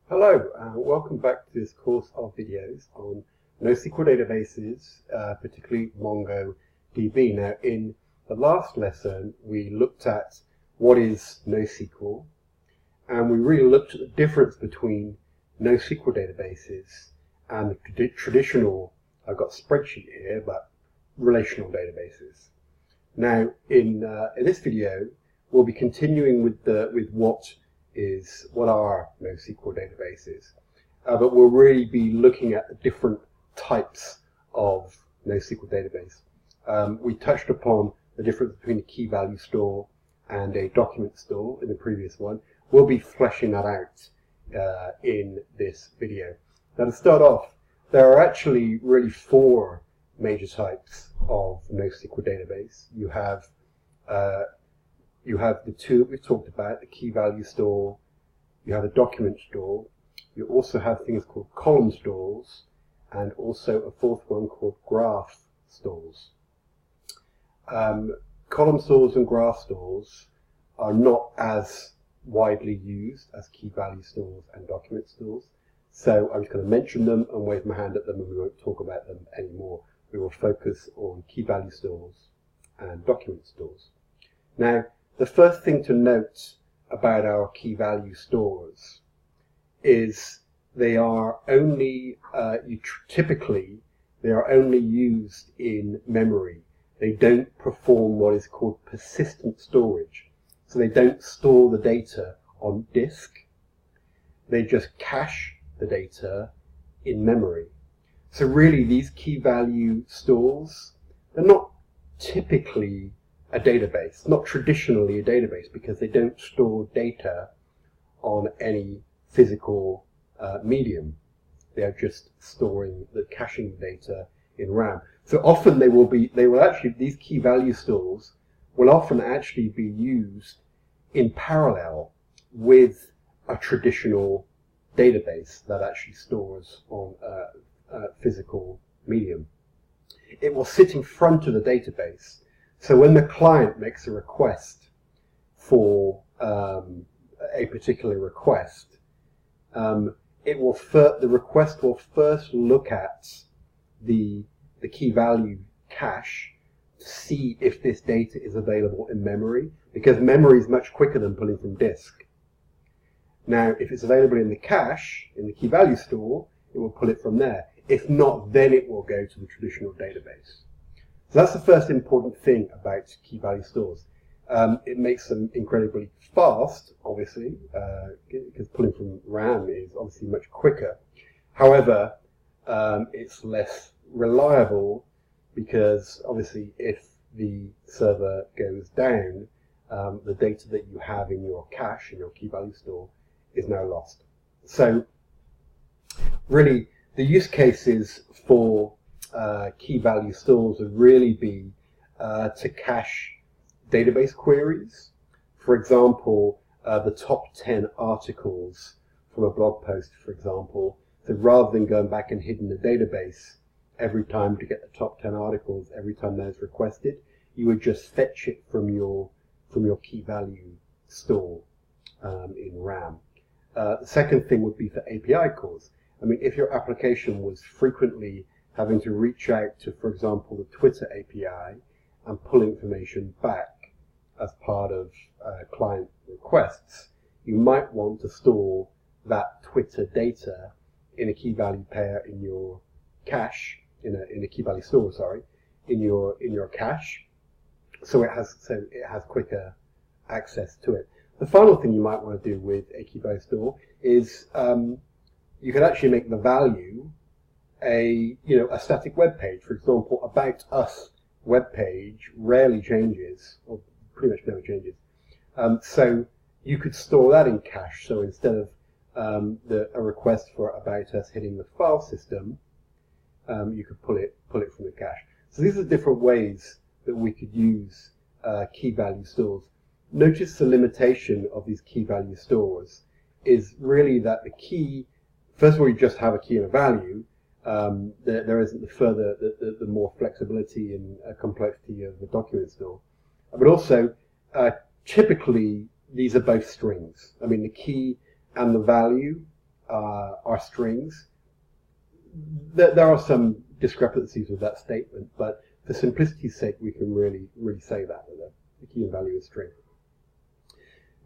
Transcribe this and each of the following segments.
Hello, welcome back to this course of videos on NoSQL databases, particularly MongoDB. Now, in the last lesson, we looked at what is NoSQL, and we really looked at the difference between NoSQL databases and the traditional, I've got a spreadsheet here, but relational databases. Now, in this video, we'll be continuing with what are NoSQL databases, but we'll really be looking at the different types of NoSQL database. We touched upon the difference between a key value store and a document store in the previous one. We'll be fleshing that out in this video. Now, to start off, there are actually really four major types of NoSQL database. You have the two that we've talked about, the key value store, you have a document store, you also have things called column stores, and also a fourth one called graph stores. Column stores and graph stores are not as widely used as key value stores and document stores, so I'm just going to mention them and wave my hand at them, and we won't talk about them anymore. We will focus on key value stores and document stores. Now, the first thing to note about our key value stores is they are only, typically, they are only used in memory. They don't perform what is called persistent storage. So they don't store the data on disk. They just cache the data in memory. So really, these key value stores, they're not typically a database, not traditionally a database, because they don't store data on any physical medium. They are just storing the caching data in RAM. So often these key value stores will often actually be used in parallel with a traditional database that actually stores on a physical medium. It will sit in front of the database. So when the client makes a request for a particular request, the request will first look at the key value cache to see if this data is available in memory, because memory is much quicker than pulling from disk. Now, if it's available in the cache, in the key value store, it will pull it from there. If not, then it will go to the traditional database. So that's the first important thing about key value stores. It makes them incredibly fast, obviously, because pulling from RAM is obviously much quicker. However, it's less reliable because obviously if the server goes down, the data that you have in your cache, in your key value store, is now lost. So really, the use cases for key value stores would really be to cache database queries. For example, the top 10 articles from a blog post, for example. So rather than going back and hitting the database every time to get the top 10 articles, every time that is requested, you would just fetch it from your key value store in RAM. The second thing would be for API calls. I mean, if your application was frequently having to reach out to, for example, the Twitter API and pull information back as part of client requests, you might want to store that Twitter data in a key value pair in your cache, in a key value store, sorry, in your cache, so it has quicker access to it. The final thing you might want to do with a key value store is you could actually make the value a static web page. For example, About Us web page rarely changes, or pretty much never changes. So you could store that in cache. So instead of a request for About Us hitting the file system, you could pull it from the cache. So these are different ways that we could use key value stores. Notice the limitation of these key value stores is really that the key, first of all, you just have a key and a value. There isn't the more flexibility and complexity of the document store. But also, typically, these are both strings. I mean, the key and the value are strings. There are some discrepancies with that statement, but for simplicity's sake, we can really say that the key and value is string.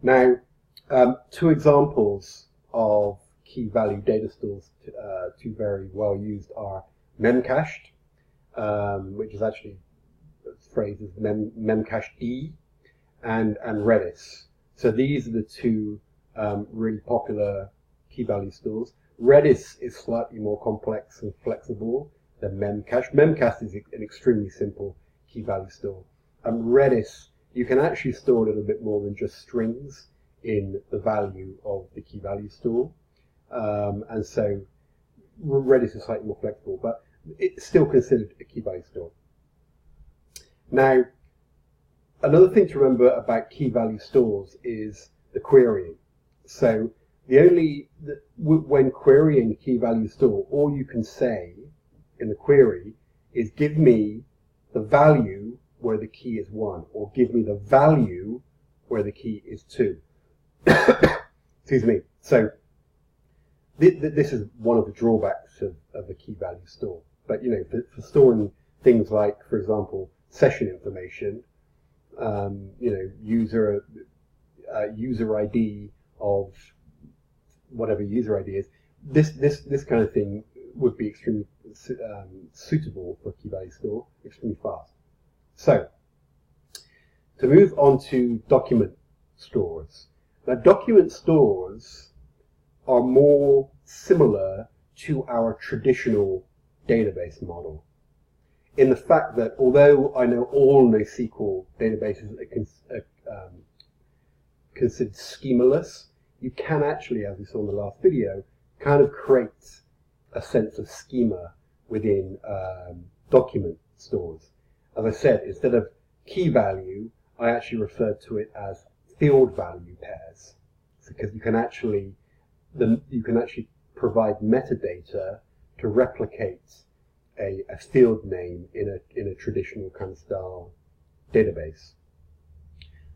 Now, two examples of key value data stores, two very well used, are memcached, which is actually phrased as memcached, and Redis. So these are the two really popular key value stores. Redis is slightly more complex and flexible than memcached. Memcached is an extremely simple key value store. Redis, you can actually store a little bit more than just strings in the value of the key value store. And so Redis is slightly more flexible, but it's still considered a key value store. Now, another thing to remember about key value stores is the querying. So when querying key value store, all you can say in the query is give me the value where the key is 1, or give me the value where the key is 2. Excuse me. So this is one of the drawbacks of a key value store. But for storing things like, for example, session information, user ID of whatever user ID is, this kind of thing would be extremely suitable for a key value store, extremely fast. So, to move on to document stores. Now, document stores are more similar to our traditional database model, in the fact that although I know all NoSQL databases are considered schemaless, you can actually, as we saw in the last video, kind of create a sense of schema within document stores. As I said, instead of key value, I actually referred to it as field value pairs, because you can actually provide metadata to replicate a field name in a traditional kind of style database.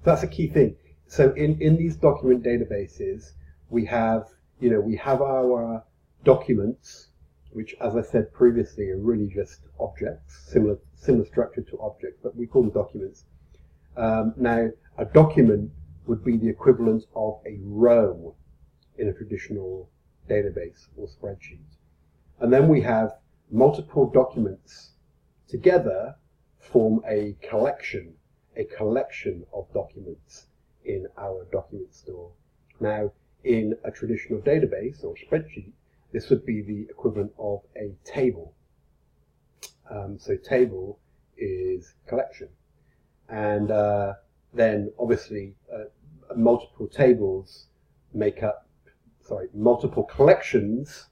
That's a key thing. So in these document databases, we have our documents, which, as I said previously, are really just objects, similar structure to objects, but we call them documents. Now, a document would be the equivalent of a row in a traditional database or spreadsheet. And then we have multiple documents together form a collection of documents in our document store. Now, in a traditional database or spreadsheet, this would be the equivalent of a table. So table is collection. And then obviously multiple collections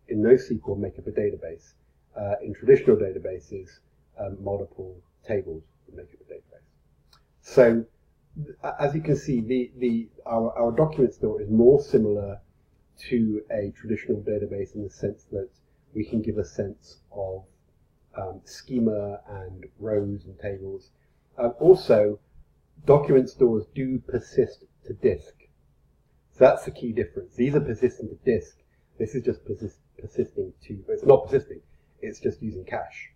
in NoSQL make up a database. In traditional databases, multiple tables make up a database. So as you can see, our document store is more similar to a traditional database in the sense that we can give a sense of schema and rows and tables. Also, document stores do persist to disk. So that's the key difference. These are persisting to disk. This is just persisting to, it's not persisting, it's just using cache.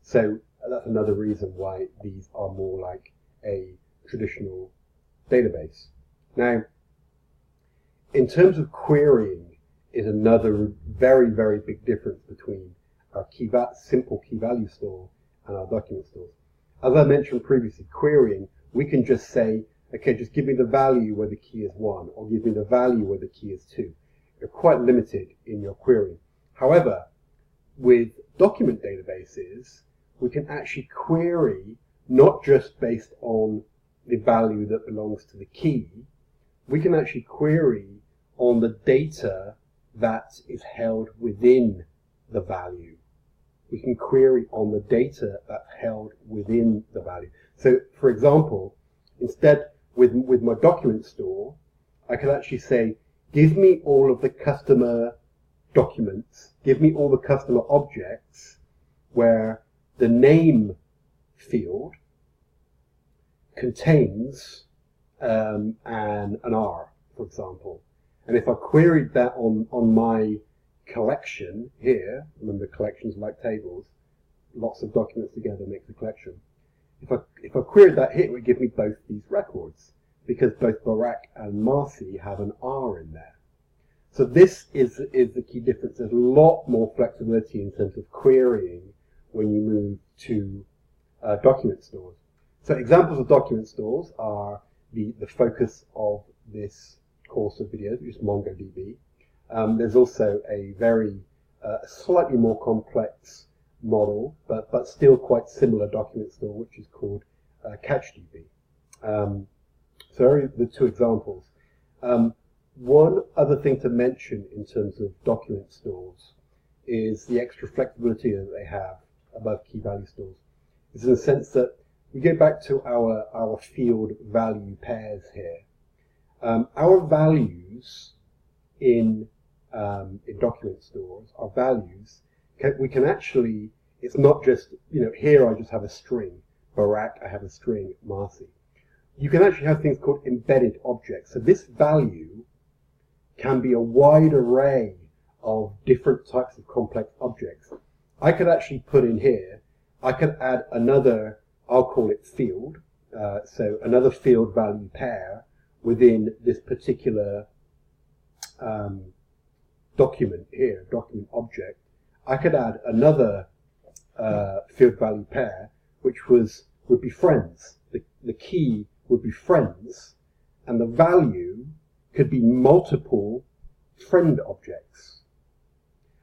So that's another reason why these are more like a traditional database. Now, in terms of querying is another very, very big difference between our simple key value store and our document stores. As I mentioned previously, querying, we can just say, okay, just give me the value where the key is 1, or give me the value where the key is 2. You're quite limited in your querying. However, with document databases, we can actually query not just based on the value that belongs to the key, we can actually query on the data that is held within the value. We can query on the data that's held within the value. So, for example, instead with my document store, I can actually say, give me all of the customer documents, give me all the customer objects where the name field contains an R, for example. And if I queried that on my collection here, remember collections are like tables, lots of documents together makes a collection. If I queried that here, it would give me both these records, because both Barak and Marcy have an R in there. So this is the key difference. There's a lot more flexibility in terms of querying when you move to document stores. So examples of document stores are the focus of this course of videos, which is MongoDB. There's also a very slightly more complex model, but still quite similar document store, which is called CatchDB. So are the two examples. One other thing to mention in terms of document stores is the extra flexibility that they have above key value stores. It's in the sense that we go back to our field value pairs here. Our values in document stores, our values, we can actually, it's not just, here I just have a string, Barak, I have a string, Marcy. You can actually have things called embedded objects. So this value can be a wide array of different types of complex objects. I could actually put in here, I could add another, I'll call it field, so another field value pair within this particular document here, document object. I could add another field value pair, which would be friends. The key would be friends, and the value could be multiple friend objects.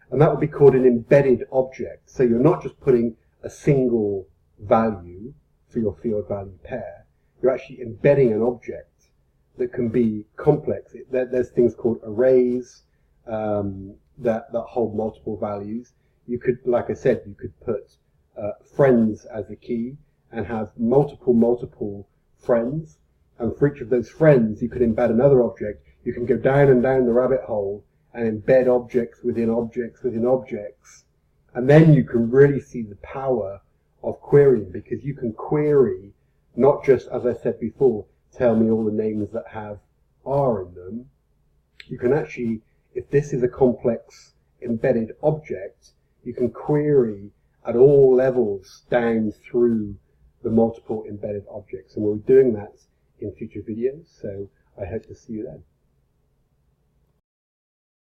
And that would be called an embedded object. So you're not just putting a single value for your field value pair, you're actually embedding an object that can be complex. There's things called arrays that hold multiple values. You could, like I said, you could put friends as a key and have multiple friends. And for each of those friends, you could embed another object. You can go down and down the rabbit hole and embed objects within objects within objects. And then you can really see the power of querying, because you can query not just, as I said before, tell me all the names that have R in them. You can actually, if this is a complex embedded object, you can query at all levels down through the multiple embedded objects. And we'll be doing that in future videos, so I hope to see you then.